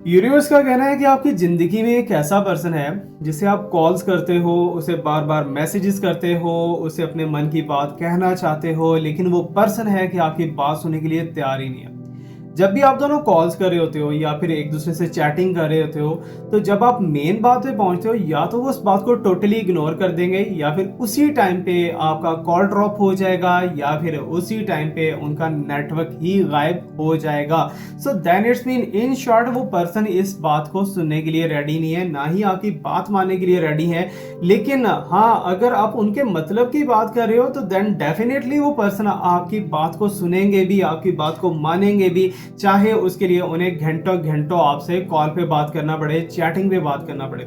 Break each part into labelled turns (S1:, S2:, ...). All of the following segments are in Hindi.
S1: यूनिवर्स का कहना है कि आपकी जिंदगी में एक ऐसा पर्सन है जिसे आप कॉल्स करते हो, उसे बार बार मैसेजेस करते हो, उसे अपने मन की बात कहना चाहते हो, लेकिन वो पर्सन है कि आपकी बात सुनने के लिए तैयार ही नहीं है। जब भी आप दोनों कॉल्स कर रहे होते हो या फिर एक दूसरे से चैटिंग कर रहे होते हो, तो जब आप मेन बात पे पहुंचते हो या तो वो उस बात को टोटली इग्नोर कर देंगे या फिर उसी टाइम पे आपका कॉल ड्रॉप हो जाएगा या फिर उसी टाइम पे उनका नेटवर्क ही गायब हो जाएगा। So then it's mean in short वो पर्सन इस बात को सुनने के लिए रेडी नहीं है, ना ही आपकी बात मानने के लिए रेडी है। लेकिन हाँ, अगर आप उनके मतलब की बात कर रहे हो तो देन डेफिनेटली वो पर्सन आपकी बात को सुनेंगे भी, आपकी बात को मानेंगे भी, चाहे उसके लिए उन्हें घंटों घंटों आपसे कॉल पे बात करना पड़े, चैटिंग पे बात करना पड़े।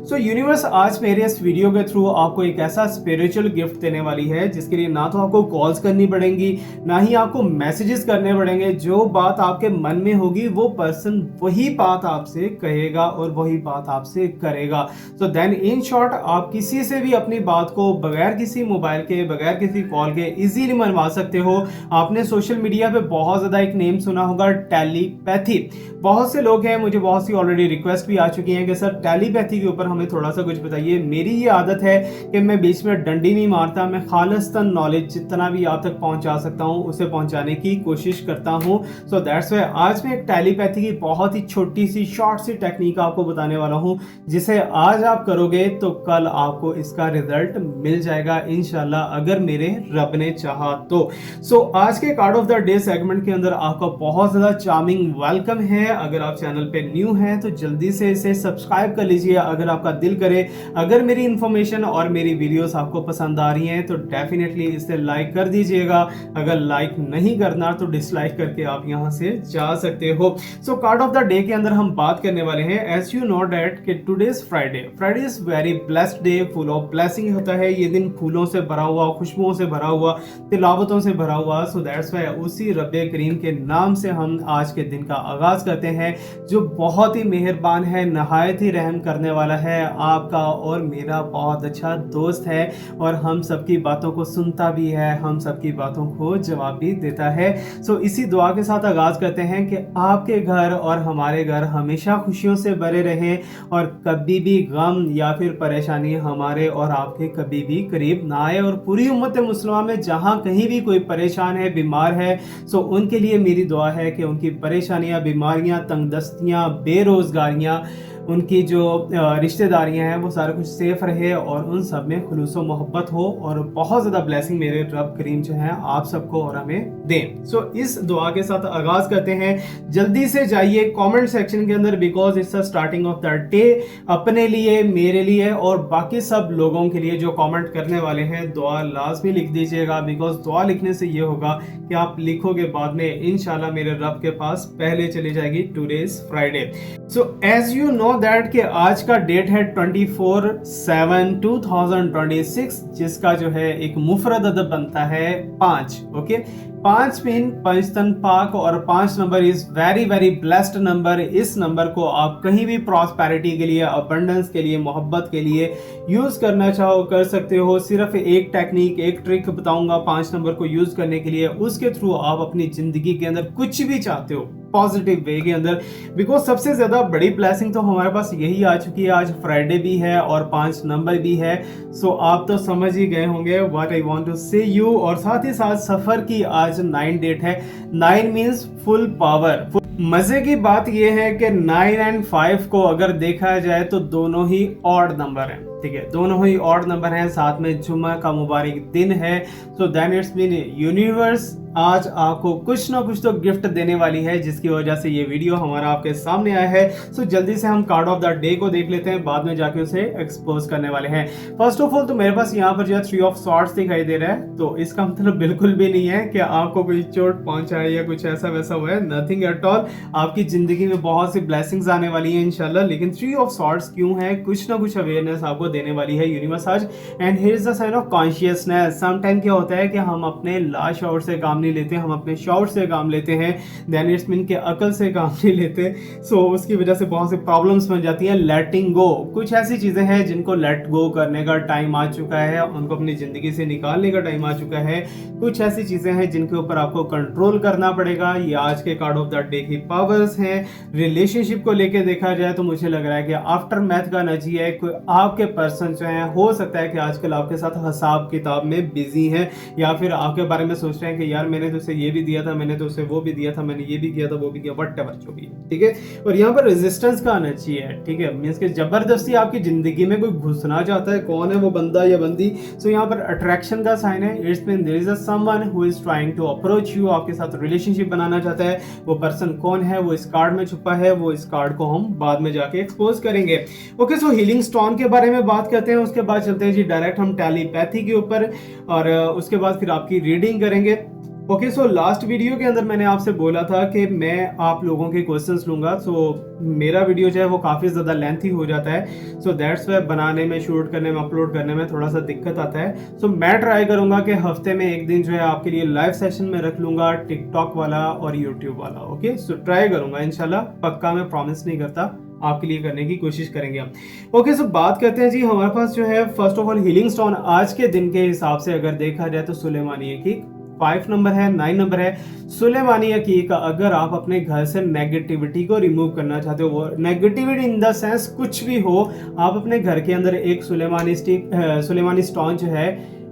S1: सो यूनिवर्स आज मेरे इस वीडियो के थ्रू आपको एक ऐसा स्पिरिचुअल गिफ्ट देने वाली है जिसके लिए ना तो आपको कॉल्स करनी पड़ेंगी, ना ही आपको मैसेजेस करने पड़ेंगे। जो बात आपके मन में होगी वो पर्सन वही बात आपसे कहेगा और वही बात आपसे करेगा। सो देन इन शॉर्ट आप किसी से भी अपनी बात को बगैर किसी मोबाइल के, बगैर किसी कॉल के इजीली मनवा सकते हो। आपने सोशल मीडिया पे बहुत ज्यादा एक नेम सुना होगा, टेलीपैथी। बहुत से लोग हैं, मुझे बहुत सी ऑलरेडी रिक्वेस्ट भी आ चुकी हैं कि सर टेलीपैथी के ऊपर हमें थोड़ा सा कुछ बताइए। मेरी ये आदत है कि मैं बीच में डंडी नहीं मारता, मैं खालिस्तान नॉलेज जितना भी आप तक पहुंचा सकता हूं उसे पहुंचाने की कोशिश करता हूं। सो दैट्स व्हाई आज मैं एक टेलीपैथी की बहुत ही छोटी सी शॉर्ट सी टेक्निक आपको बताने वाला हूं, जिसे आज आप करोगे तो कल आपको इसका रिजल्ट मिल जाएगा इंशाल्लाह, अगर मेरे रब ने चाहा तो। सो आज के card of the day segment के अंदर आपका बहुत ज्यादा चार्मिंग वेलकम है। अगर आप चैनल पे न्यू हैं तो जल्दी से इसे सब्सक्राइब कर लीजिए अगर आपका दिल करे। अगर मेरी इंफॉर्मेशन और मेरी वीडियोस आपको पसंद आ रही हैं तो डेफिनेटली इसे लाइक कर दीजिएगा। अगर लाइक नहीं करना तो डिसलाइक करके आप यहां से जा सकते हो। सो कार्ड ऑफ द डे के अंदर हम बात करने वाले हैं, एज यू नो डेट कि today is Friday. Friday is very blessed day, full of blessing होता है। ये दिन फूलों से भरा हुआ, खुशबुओं से भरा हुआ, तिलावतों से भरा हुआ। सो दैट्स व्हाई उसी रब्बे करीम के नाम से हम आज के दिन का आगाज करते हैं, जो बहुत ही मेहरबान है, नहायत ही रहम करने वाला है, आपका और मेरा बहुत अच्छा दोस्त है और हम सबकी बातों को सुनता भी है, हम सबकी बातों को जवाब भी देता है। सो इसी दुआ के साथ आगाज करते हैं कि आपके घर और हमारे घर हमेशा खुशियों से भरे रहें और कभी भी गम या फिर परेशानी हमारे और आपके कभी भी करीब ना आए। और पूरी उम्मत मुस्लिमा में जहां कहीं भी कोई परेशान है, बीमार है, सो उनके लिए मेरी दुआ है कि उनकी परेशानियां, बीमारियां, तंगदस्तियां, बेरोजगारियां, उनकी जो रिश्तेदारियां हैं वो सारा कुछ सेफ रहे और उन सब में खुलूस मोहब्बत हो और बहुत ज़्यादा ब्लेसिंग मेरे रब करीम जो है आप सबको और हमें दें। सो इस दुआ के साथ आगाज करते हैं। जल्दी से जाइए कमेंट सेक्शन के अंदर, because it's the starting of the day, अपने लिए, मेरे लिए और बाकी सब लोगों के लिए जो कमेंट करने वाले हैं, दुआ लाजमी लिख दीजिएगा। बिकॉज दुआ लिखने से ये होगा कि आप लिखोगे बाद में इंशाल्लाह मेरे रब के पास पहले चली जाएगी। Today is Friday. So as you know that कि आज का डेट है 24/7/2026, जिसका जो है एक मुफरद अदद बनता है 5। ओके, 5 मीन पंचतन पाक और 5 number is very very blessed number. इस नंबर को आप कहीं भी प्रॉस्पेरिटी के लिए, अबंडेंस के लिए, मोहब्बत के लिए यूज करना चाहो कर सकते हो। सिर्फ एक टेक्निक, एक ट्रिक बताऊंगा 5 नंबर को यूज करने के लिए, उसके थ्रू आप अपनी जिंदगी के अंदर कुछ भी चाहते हो पॉजिटिव वे के अंदर। बिकॉज सबसे ज्यादा बड़ी ब्लेसिंग तो हमारे पास यही आ चुकी है, आज फ्राइडे भी है और 5 नंबर भी है। सो आप तो समझ ही गए होंगे व्हाट आई वांट टू से यू। और साथ ही साथ सफर की आज 9 डेट है। 9 मींस फुल पावर। मजे की बात यह है कि 9 एंड 5 को अगर देखा जाए तो दोनों ही ऑड नंबर हैं। ठीक है, दोनों ही ऑड नंबर हैं, साथ में जुम्मा का मुबारक दिन है। So then it's mean universe आज आपको कुछ ना कुछ तो गिफ्ट देने वाली है, जिसकी वजह से ये वीडियो हमारा आपके सामने आया है। सो जल्दी से हम कार्ड ऑफ द डे को देख लेते हैं, बाद में जाके उसे एक्सपोज करने वाले हैं। फर्स्ट ऑफ ऑल तो मेरे पास यहाँ पर जो है 3 ऑफ सॉर्ड्स दिखाई दे रहा है, तो इसका मतलब बिल्कुल भी नहीं है कि आपको कोई चोट पहुंचा है या कुछ ऐसा वैसा हुआ है, नथिंग एट ऑल। आपकी जिंदगी में बहुत सी ब्लेसिंग्स आने वाली है इंशाल्लाह। लेकिन 3 ऑफ सॉर्ड्स क्यों है, कुछ ना कुछ अवेयरनेस आपको देने वाली है यूनिवर्स आज। And here is the sign of consciousness. Some time क्या होता है कि हम अपने लास्ट शॉट से काम नहीं लेते, हम अपने शॉट से काम लेते हैं, देन इट्स मीन के अकल से काम नहीं लेते। सो उसकी वजह से बहुत सी प्रॉब्लम्स बन जाती हैं। लेटिंग गो, कुछ ऐसी चीज़ें हैं जिनको लेट गो करने का टाइम आ चुका है, उनको अपनी ज़िंदगी से निकालने का टाइम आ चुका है। कुछ ऐसी चीज़ें हैं जिनके ऊपर आपको कंट्रोल करना पड़ेगा। ये आज के कार्ड ऑफ द डे की पावर्स हैं। रिलेशनशिप को लेके देखा जाए तो मुझे लग रहा है कि आफ्टर मैथ का एनर्जी है। कोई आपके पर्सन जो है, हो सकता है कि आजकल आपके साथ हिसाब किताब में बिजी हैं, या फिर आपके बारे में सोच रहे हैं कि यार मैंने तो उसे ये भी दिया था, मैंने तो उसे वो भी दिया था, मैंने ये भी किया था, वो भी किया, व्हाटएवर जो भी है, ठीक है। और यहाँ पर रेजिस्टेंस का एनर्जी है, ठीक है, मींस कि जबरदस्ती आपकी जिंदगी में कोई घुसना चाहता है। कौन है वो बंदा या बंदी? सो यहाँ पर अट्रैक्शन का साइन है। It's mean there is a someone who is trying to approach you, आपके साथ रिलेशनशिप बनाना चाहता है। वो पर्सन कौन है वो इस कार्ड में छुपा है, वो इस कार्ड को हम बाद में जाके एक्सपोज करेंगे। ओके, सो हीलिंग स्टोन के बारे में बात करते हैं, उसके बाद चलते हैं जी डायरेक्ट हम टेलीपैथी के ऊपर, और उसके बाद फिर आपकी रीडिंग करेंगे। ओके, सो लास्ट वीडियो के अंदर मैंने आपसे बोला था कि मैं आप लोगों के क्वेश्चंस लूंगा। सो मेरा वीडियो जो है वो काफ़ी ज़्यादा लेंथी हो जाता है, सो दैट्स वाई बनाने में, शूट करने में, अपलोड करने में थोड़ा सा दिक्कत आता है। सो मैं ट्राई करूंगा कि हफ्ते में एक दिन जो है आपके लिए लाइव सेशन में रख लूंगा, टिकटॉक वाला और यूट्यूब वाला। ओके, सो ट्राई करूंगा इंशाल्लाह, पक्का मैं प्रॉमिस नहीं करता, आपके लिए करने की कोशिश करेंगे हम। ओके, सो बात करते हैं जी, हमारे पास जो है first of all healing stone आज के दिन के हिसाब से अगर देखा जाए तो सुलेमानी की 5 नंबर है, 9 नंबर है। सुलेमानी अकीक, अगर आप अपने घर से नेगेटिविटी को रिमूव करना चाहते हो, वो नेगेटिविटी इन द सेंस कुछ भी हो, आप अपने घर के अंदर एक सुलेमानी स्टोन जो है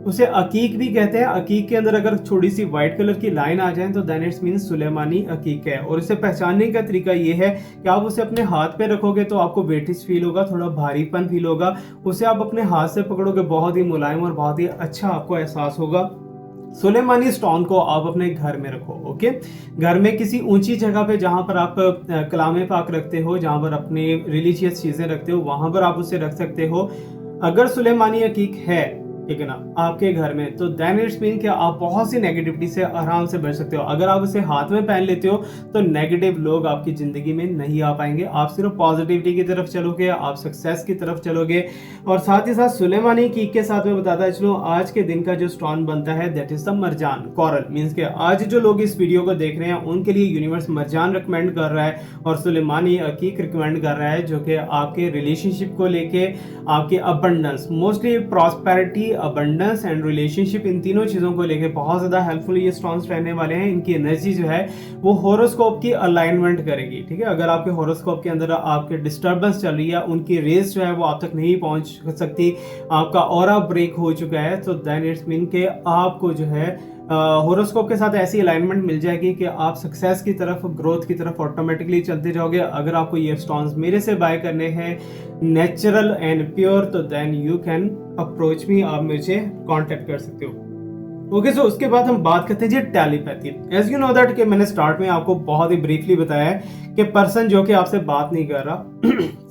S1: उसे अकीक भी कहते हैं। अकीक के अंदर अगर थोड़ी सी व्हाइट कलर की लाइन आ जाए तो देन इट्स मींस सुलेमानी अकीक है। और इसे पहचानने का तरीका ये है कि आप उसे अपने हाथ पे रखोगे तो आपको वेटिज फील होगा, थोड़ा भारीपन फील होगा। उसे आप अपने हाथ से पकड़ोगे, बहुत ही मुलायम और बहुत ही अच्छा आपको एहसास होगा। सुलेमानी स्टोन को आप अपने घर में रखो। ओके, घर में किसी ऊंची जगह पे जहां पर आप कलामे पाक रखते हो, जहां पर अपनी रिलीजियस चीजें रखते हो, वहां पर आप उसे रख सकते हो। अगर सुलेमानी हकीक है, ठीक है ना, आपके घर में, तो देन इट्स मीन कि आप बहुत सी नेगेटिविटी से आराम से बच सकते हो। अगर आप उसे हाथ में पहन लेते हो तो नेगेटिव लोग आपकी जिंदगी में नहीं आ पाएंगे। आप सिर्फ पॉजिटिविटी की तरफ चलोगे, आप सक्सेस की तरफ चलोगे। और साथ ही साथ सुलेमानी की के साथ में बताता है चलो, आज के दिन का जो स्टोन बनता है that is the Marjan coral. Means के आज जो लोग इस वीडियो को देख रहे हैं उनके लिए यूनिवर्स मरजान रिकमेंड कर रहा है और सुलेमानी अकीक रिकमेंड कर रहा है, जो कि आपके रिलेशनशिप को लेके, आपके abundance, mostly prosperity, abundance and relationship, इन तीनों चीजों को लेके बहुत ज्यादा हेल्पफुल ये स्टोन्स रहने वाले हैं। इनकी एनर्जी जो है वो होरोस्कोप की अलाइनमेंट करेगी, ठीक है। अगर आपके होरोस्कोप के अंदर आपके डिस्टर्बेंस चल रही है, उनकी रेस जो है वो आप तक नहीं पहुंच सकती, आपका ऑरा ब्रेक हो चुका है, तो देन इट्स मीन के आपको जो है होरोस्कोप के साथ ऐसी अलाइनमेंट मिल जाएगी कि आप सक्सेस की तरफ, ग्रोथ की तरफ ऑटोमेटिकली चलते जाओगे। अगर आपको ये स्टोन्स मेरे से बाय करने हैं नेचुरल एंड प्योर, तो then you can approach me, आप मुझे कांटेक्ट कर सकते हो। ओके, सो उसके बाद हम बात करते हैं जी telepathy. As you know that कि मैंने स्टार्ट में आपको बहुत ही ब्रीफली बताया है कि पर्सन जो कि आपसे बात नहीं कर रहा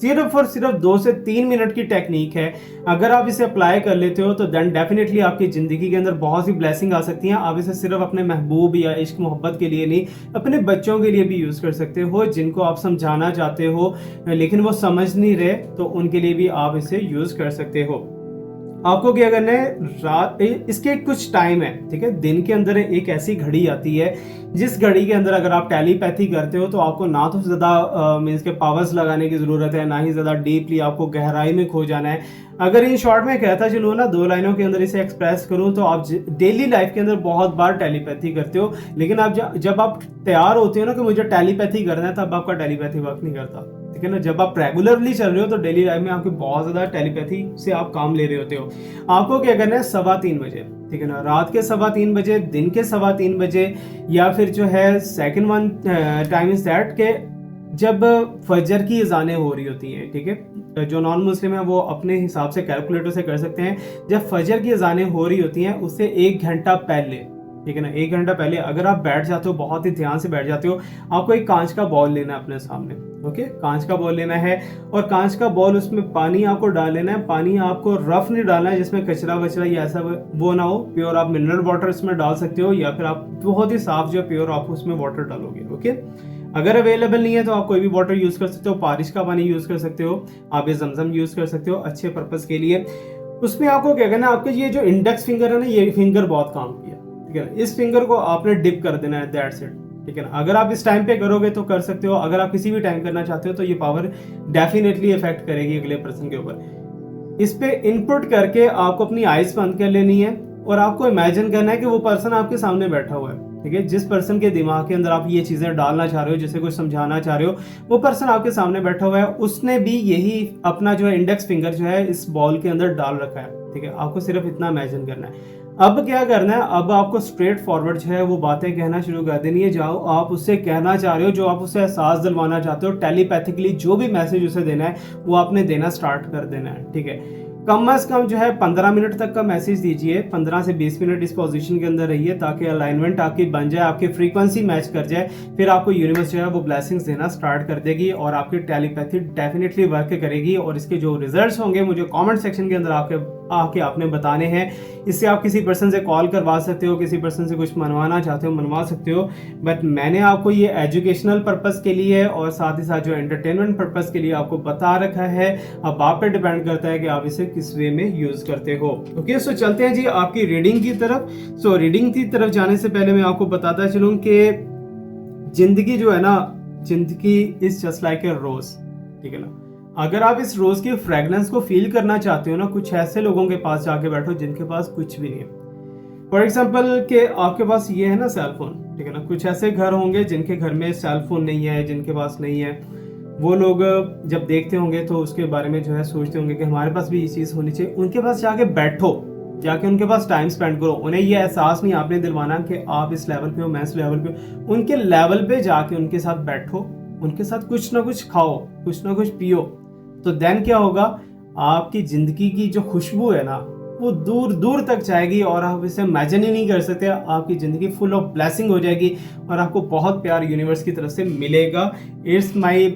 S1: सिर्फ और सिर्फ 2 से 3 मिनट की टेक्निक है। अगर आप इसे अप्लाई कर लेते हो तो देन डेफिनेटली आपकी जिंदगी के अंदर बहुत सी ब्लेसिंग आ सकती हैं। आप इसे सिर्फ अपने महबूब या इश्क मोहब्बत के लिए नहीं, अपने बच्चों के लिए भी यूज कर सकते हो, जिनको आप समझाना चाहते हो लेकिन वो समझ नहीं रहे, तो उनके लिए भी आप इसे यूज कर सकते हो। आपको क्या करना है, रात इसके कुछ टाइम है, ठीक है। दिन के अंदर एक ऐसी घड़ी आती है जिस घड़ी के अंदर अगर आप टेलीपैथी करते हो तो आपको ना तो ज़्यादा मीन्स के पावर्स लगाने की ज़रूरत है, ना ही ज़्यादा डीपली आपको गहराई में खो जाना है। अगर इन शॉर्ट में कहता चलो ना, 2 लाइनों के अंदर इसे एक्सप्रेस करूं तो आप डेली लाइफ के अंदर बहुत बार टेलीपैथी करते हो, लेकिन आप जब आप तैयार होते हो ना कि मुझे टेलीपैथी करना है, तब आपका टेलीपैथी वर्क नहीं करता, ठीक है ना। जब आप रेगुलरली चल रहे हो तो डेली लाइफ में आपकी बहुत ज्यादा टेलीपैथी से आप काम ले रहे होते हो। आपको क्या करना है, 3:15 बजे, ठीक है ना, रात के 3:15 बजे, दिन के 3:15 बजे, या फिर जो है second one time is that के जब फजर की अजानें हो रही होती हैं, ठीक है। जो नॉन मुस्लिम है वो अपने हिसाब से कैलकुलेटर से कर सकते हैं। जब फजर की अजानें हो रही होती हैं उससे 1 घंटा पहले, ठीक है ना, 1 घंटा पहले अगर आप बैठ जाते हो, बहुत ही ध्यान से बैठ जाते हो, आपको एक कांच का बॉल लेना है अपने सामने। ओके, कांच का बॉल लेना है और कांच का बॉल, उसमें पानी आपको डाल लेना है। पानी आपको रफ नहीं डालना है जिसमें कचरा वचरा या ऐसा वो ना हो। प्योर आप मिनरल वाटर इसमें डाल सकते हो, या फिर आप बहुत ही साफ जो प्योर आप उसमें वाटर डालोगे। ओके, अगर अवेलेबल नहीं है तो आप कोई भी वाटर यूज़ कर सकते हो, बारिश का पानी यूज़ कर सकते हो, आप ये जमजम यूज़ कर सकते हो अच्छे पर्पज़ के लिए। उसमें आपको क्या करना है, आपका ये जो इंडेक्स फिंगर है ना, ये फिंगर बहुत काम किया, ठीक है ना। इस फिंगर को आपने डिप कर देना है, दैट्स इट, ठीक है ना। अगर आप इस टाइम पे करोगे तो कर सकते हो, अगर आप किसी भी टाइम करना चाहते हो तो ये पावर डेफिनेटली इफेक्ट करेगी अगले पर्सन के ऊपर। इस पे इनपुट करके आपको अपनी आइज बंद कर लेनी है और आपको इमेजिन करना है कि वो पर्सन आपके सामने बैठा हुआ है, ठीक है। जिस पर्सन के दिमाग के अंदर आप ये चीजें डालना चाह रहे हो, जिसे कुछ समझाना चाह रहे हो, वो पर्सन आपके सामने बैठा हुआ है, उसने भी यही अपना जो है इंडेक्स फिंगर जो है इस बॉल के अंदर डाल रखा है, ठीक है। आपको सिर्फ इतना इमेजिन करना है। अब क्या करना है, अब आपको स्ट्रेट फॉरवर्ड जो है वो बातें कहना शुरू कर देनी है। जाओ आप उससे कहना चाह रहे हो, जो आप उससे एहसास दिलवाना चाहते हो, टेलीपैथिकली जो भी मैसेज उसे देना है वो आपने देना स्टार्ट कर देना है, ठीक है। कम से कम जो है 15 मिनट तक का मैसेज दीजिए, 15 से 20 मिनट इस पोजीशन के अंदर रहिए ताकि अलाइनमेंट आपकी बन जाए, आपकी फ्रीक्वेंसी मैच कर जाए। फिर आपको यूनिवर्स जो है वो ब्लेसिंग्स देना स्टार्ट कर देगी और आपकी टेलीपैथी डेफिनेटली वर्क करेगी। और इसके जो रिजल्ट्स होंगे मुझे कमेंट सेक्शन के अंदर आके आपने बताने हैं। इससे आप किसी पर्सन से कॉल करवा सकते हो, किसी पर्सन से कुछ मनवाना चाहते हो मनवा सकते हो, बट मैंने आपको ये एजुकेशनल पर्पस के लिए और साथ ही साथ जो एंटरटेनमेंट पर्पस के लिए आपको बता रखा है। अब आप पे डिपेंड करता है कि आप इसे किस वे में यूज करते हो। ओके, सो चलते हैं जी आपकी रीडिंग की तरफ। सो रीडिंग की तरफ जाने से पहले मैं आपको बताता चलूं कि जिंदगी जो है ना, जिंदगी इज जस्ट लाइक ए रोज, ठीक है ना। अगर आप इस रोज की फ्रेगनेंस को फील करना चाहते हो ना, कुछ ऐसे लोगों के पास जाके बैठो जिनके पास कुछ भी नहीं है। फॉर एग्जाम्पल के आपके पास ये है ना सेल फोन, ठीक है ना। कुछ ऐसे घर होंगे जिनके घर में सेल फोन नहीं है, जिनके पास नहीं है। वो लोग जब देखते होंगे तो उसके बारे में जो है सोचते होंगे कि हमारे पास भी ये चीज़ होनी चाहिए। उनके पास जाके बैठो, जाके उनके पास टाइम स्पेंड करो। उन्हें ये एहसास नहीं आपने दिलवाना कि आप इस लेवल पे हो, मैं इस लेवल पे हूँ। उनके लेवल पे जाके उनके साथ बैठो, उनके साथ कुछ ना कुछ खाओ, कुछ ना कुछ पियो। तो देन क्या होगा, आपकी जिंदगी की जो खुशबू है ना वो दूर दूर तक जाएगी और आप इसे इमेजिन ही नहीं कर सकते। आपकी जिंदगी फुल ऑफ ब्लेसिंग हो जाएगी और आपको बहुत प्यार यूनिवर्स की तरफ से मिलेगा। It's my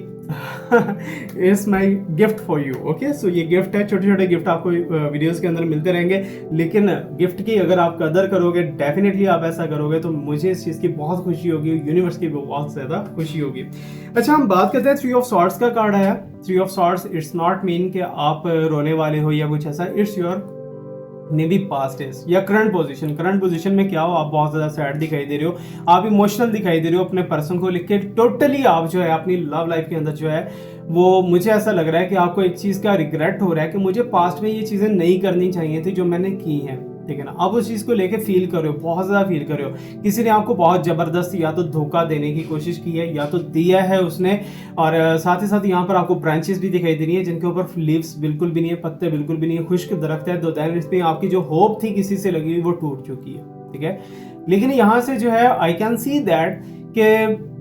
S1: gift for you. Okay, so ये गिफ्ट है, छोटे छोटे गिफ्ट आपको वीडियोस के अंदर मिलते रहेंगे, लेकिन गिफ्ट की अगर आप कदर करोगे, डेफिनेटली आप ऐसा करोगे तो मुझे इस चीज़ की बहुत खुशी होगी, यूनिवर्स की भी बहुत ज़्यादा खुशी होगी। अच्छा, हम बात करते हैं 3 ऑफ सॉर्ड्स का कार्ड आया। 3 of swords it's not mean कि आप रोने वाले हो या कुछ ऐसा। It's your may be past is या करंट पोजीशन में क्या हो, आप बहुत ज्यादा सैड दिखाई दे रहे हो, आप इमोशनल दिखाई दे रहे हो अपने पर्सन को लेकर। टोटली आप जो है अपनी लव लाइफ के अंदर जो है वो, मुझे ऐसा लग रहा है कि आपको एक चीज का रिग्रेट हो रहा है कि मुझे पास्ट में ये चीजें नहीं करनी चाहिए थी जो मैंने की हैं, ठीक है ना। अब उस चीज को लेके फील कर रहे हो, बहुत ज्यादा फील कर रहे हो। किसी ने आपको बहुत जबरदस्त या तो धोखा देने की कोशिश की है या तो दिया है उसने। और साथ ही साथ यहाँ पर आपको ब्रांचेस भी दिखाई दे रही है जिनके ऊपर लीव्स बिल्कुल भी नहीं है, पत्ते बिल्कुल भी नहीं है, खुश्क दरख्त है। तो दैन इसमें आपकी जो होप थी किसी से लगी हुई वो टूट चुकी है, ठीक है। लेकिन यहाँ से जो है आई कैन सी दैट कि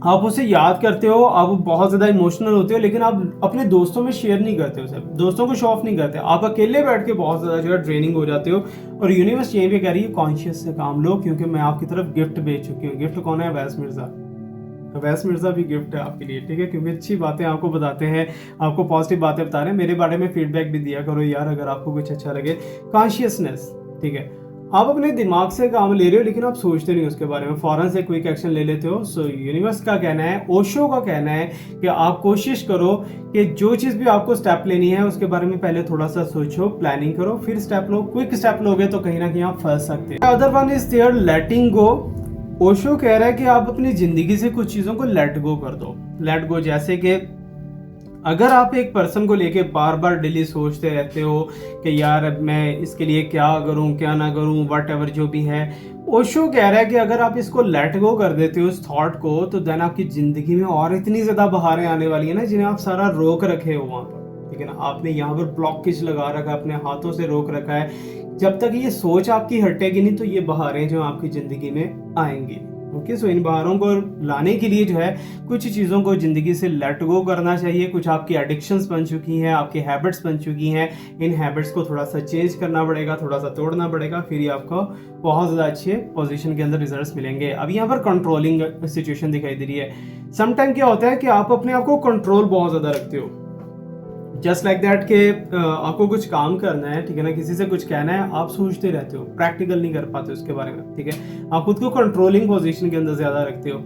S1: आप उसे याद करते हो, आप बहुत ज्यादा इमोशनल होते हो, लेकिन आप अपने दोस्तों में शेयर नहीं करते हो, सब दोस्तों को शो ऑफ नहीं करते। आप अकेले बैठ के बहुत ज्यादा जो है ड्रेनिंग हो जाते हो। और यूनिवर्स यही भी कह रही है कॉन्शियस से काम लो, क्योंकि मैं आपकी तरफ गिफ्ट भेज चुकी हूँ। गिफ्ट कौन है? अवैस मिर्जा। अवैस मिर्जा भी गिफ्ट है आपके लिए, ठीक है, क्योंकि अच्छी बातें आपको बताते हैं, आपको पॉजिटिव बातें बता रहे हैं। मेरे बारे में फीडबैक भी दिया करो यार, अगर आपको कुछ अच्छा लगे। कॉन्शियसनेस, ठीक है, आप अपने दिमाग से काम ले रहे हो लेकिन आप सोचते नहीं उसके बारे में, फौरन से क्विक एक्शन ले लेते हो। सो यूनिवर्स का कहना है, ओशो का कहना है कि आप कोशिश करो कि जो चीज़ भी आपको स्टेप लेनी है उसके बारे में पहले थोड़ा सा सोचो, प्लानिंग करो, फिर स्टेप लो। क्विक स्टेप लोगे तो कहीं ना कहीं आप फंस सकते हैं। अदर वन इज देयर लेटिंग गो। ओशो कह रहा है कि आप अपनी जिंदगी से कुछ चीज़ों को लेट गो कर दो। लेट गो जैसे कि अगर आप एक पर्सन को लेके बार बार डेली सोचते रहते हो कि यार मैं इसके लिए क्या करूं क्या ना करूं, वट एवर जो भी है, ओशो कह रहा है कि अगर आप इसको लेट गो कर देते हो इस थॉट को, तो देन आपकी जिंदगी में और इतनी ज्यादा बहारें आने वाली है ना, जिन्हें आप सारा रोक रखे हो वहां पर, ठीक है ना। आपने यहाँ पर ब्लॉकेज लगा रखा है, अपने हाथों से रोक रखा है। जब तक ये सोच आपकी हटेगी नहीं तो ये बहारें जो आपकी जिंदगी में आएंगी। ओके, सो इन बहारों को लाने के लिए जो है कुछ चीज़ों को ज़िंदगी से लेट गो करना चाहिए। कुछ आपकी एडिक्शंस बन चुकी हैं, आपकी हैबिट्स बन चुकी हैं, इन हैबिट्स को थोड़ा सा चेंज करना पड़ेगा, थोड़ा सा तोड़ना पड़ेगा, फिर ही आपको बहुत ज़्यादा अच्छे पोजीशन के अंदर रिजल्ट्स मिलेंगे। अब यहाँ पर कंट्रोलिंग सिचुएशन दिखाई दे रही है। समटाइम क्या होता है कि आप अपने आप को कंट्रोल बहुत ज़्यादा रखते हो, जस्ट लाइक दैट कि आपको कुछ काम करना है, ठीक है ना, किसी से कुछ कहना है, आप सोचते रहते हो, प्रैक्टिकल नहीं कर पाते उसके बारे में, ठीक है। आप खुद को कंट्रोलिंग पोजीशन के अंदर ज़्यादा रखते हो।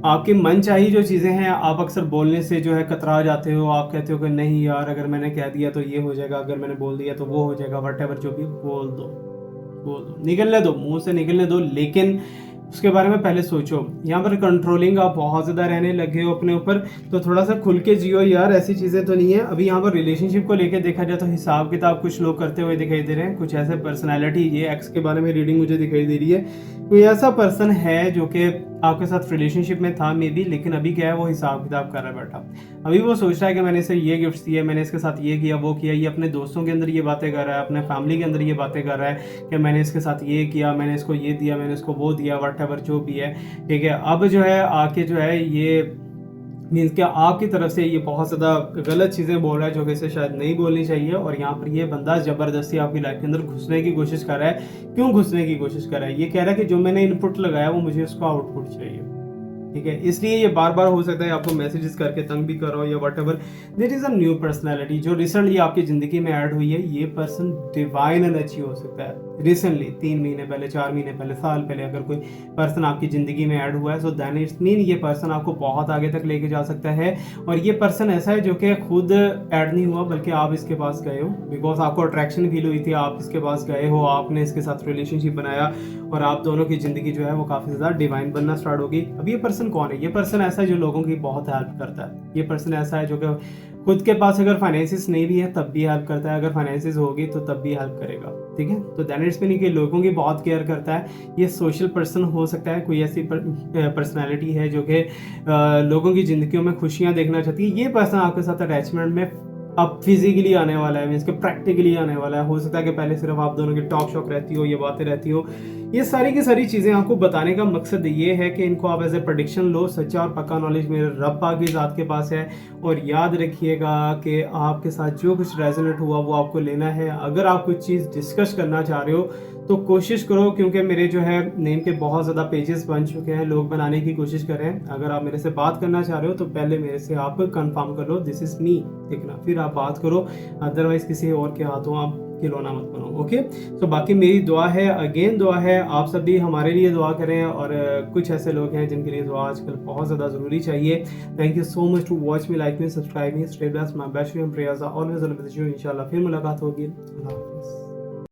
S1: आपकी मनचाही जो चीज़ें हैं आप अक्सर बोलने से जो है कतरा जाते हो। आप कहते हो कि नहीं यार, अगर मैंने कह दिया तो ये हो जाएगा, अगर मैंने बोल दिया तो वो हो जाएगा, व्हाटएवर जो भी बोल दो, निकलने दो, मुंह से निकलने दो, लेकिन उसके बारे में पहले सोचो। यहाँ पर कंट्रोलिंग आप बहुत ज़्यादा रहने लगे हो अपने ऊपर, तो थोड़ा सा खुल के जियो यार, ऐसी चीज़ें तो नहीं है। अभी यहाँ पर रिलेशनशिप को लेकर देखा जाए तो हिसाब किताब कुछ लोग करते हुए दिखाई दे रहे हैं, कुछ ऐसे पर्सनैलिटी, ये एक्स के बारे में रीडिंग मुझे दिखाई दे रही है, कोई ऐसा पर्सन है जो कि आपके साथ रिलेशनशिप में था मे बी, लेकिन अभी क्या है वो हिसाब किताब कर रहा है बैठा। अभी वो सोच रहा है कि मैंने इसे ये गिफ्ट्स दिए, मैंने इसके साथ ये किया वो किया, ये अपने दोस्तों के अंदर ये बातें कर रहा है, अपने फैमिली के अंदर ये बातें कर रहा है कि मैंने इसके साथ ये किया, मैंने इसको ये दिया, मैंने इसको वो दिया, व्हाटएवर जो भी है, ठीक है। अब जो है आके जो है ये मीन्स कि आपकी तरफ से ये बहुत ज़्यादा गलत चीज़ें बोल रहा है जो कि इसे शायद नहीं बोलनी चाहिए, और यहाँ पर ये बंदा ज़बरदस्ती आपकी लाइफ के अंदर घुसने की कोशिश कर रहा है। क्यों घुसने की कोशिश कर रहा है? ये कह रहा है कि जो मैंने इनपुट लगाया वो मुझे उसका आउटपुट चाहिए, ठीक है। इसलिए ये बार बार हो सकता है आपको मैसेजेस करके तंग भी कर रहा हो या whatever. There is a new personality जो रिसेंटली आपकी ज़िंदगी में ऐड हुई है। ये पर्सन डिवाइन एनर्जी हो सकता है, रिसेंटली 3 महीने पहले, 4 महीने पहले, साल पहले अगर कोई पर्सन आपकी ज़िंदगी में ऐड हुआ है, सो दैट इट्स मीन ये पर्सन आपको बहुत आगे तक लेके जा सकता है। और ये पर्सन ऐसा है जो कि खुद ऐड नहीं हुआ, बल्कि आप इसके पास गए हो, बिकॉज आपको अट्रैक्शन फील हुई थी, आप इसके पास गए हो, आपने इसके साथ रिलेशनशिप बनाया, और आप दोनों की ज़िंदगी जो है वो काफ़ी ज़्यादा डिवाइन बनना स्टार्ट होगी। अब ये पर्सन कौन है? ये पर्सन ऐसा है जो लोगों की बहुत हेल्प करता है। ये पर्सन ऐसा है जो कि खुद के पास अगर फाइनेंसिस नहीं भी है तब भी हेल्प करता है, अगर फाइनेंसिस होगी तो तब भी हेल्प करेगा, ठीक है। तो दैट इट्स मीनिंग कि लोगों की बहुत केयर करता है। ये सोशल पर्सन हो सकता है, कोई ऐसी पर्सनैलिटी है जो कि लोगों की ज़िंदगियों में खुशियाँ देखना चाहती है। ये पर्सन आपके साथ अटैचमेंट में अब फिजिकली आने वाला है, मीन्स के प्रैक्टिकली आने वाला है। हो सकता है कि पहले सिर्फ आप दोनों की टॉक शॉक रहती हो, ये बातें रहती हो। ये सारी की सारी चीज़ें आपको बताने का मकसद ये है कि इनको आप एज ए प्रेडिक्शन लो। सच्चा और पक्का नॉलेज मेरे रब पाक की ज़ात के पास है, और याद रखिएगा कि आपके साथ जो कुछ रेजोनेट हुआ वो आपको लेना है। अगर आप कुछ चीज़ डिस्कस करना चाह रहे हो तो कोशिश करो, क्योंकि मेरे जो है नेम के बहुत ज़्यादा पेजेस बन चुके हैं, लोग बनाने की कोशिश कर रहे हैं। अगर आप मेरे से बात करना चाह रहे हो तो पहले मेरे से आप कंफर्म कर लो दिस इज़ मी, ठीक ना, फिर आप बात करो। अदरवाइज किसी और के हाथों आप खिलौना मत बनो, ओके। सो बाकी मेरी दुआ है, अगेन दुआ है, आप सब भी हमारे लिए दुआ करें। और कुछ ऐसे लोग हैं जिनके लिए दुआ आजकल बहुत ज़्यादा ज़रूरी चाहिए। Thank you so much to watch me, like me, subscribe me, stay blessed, my best wish, prayers are always with you. इंशाल्लाह फिर मुलाकात होगी। अल्लाह हाफिज़।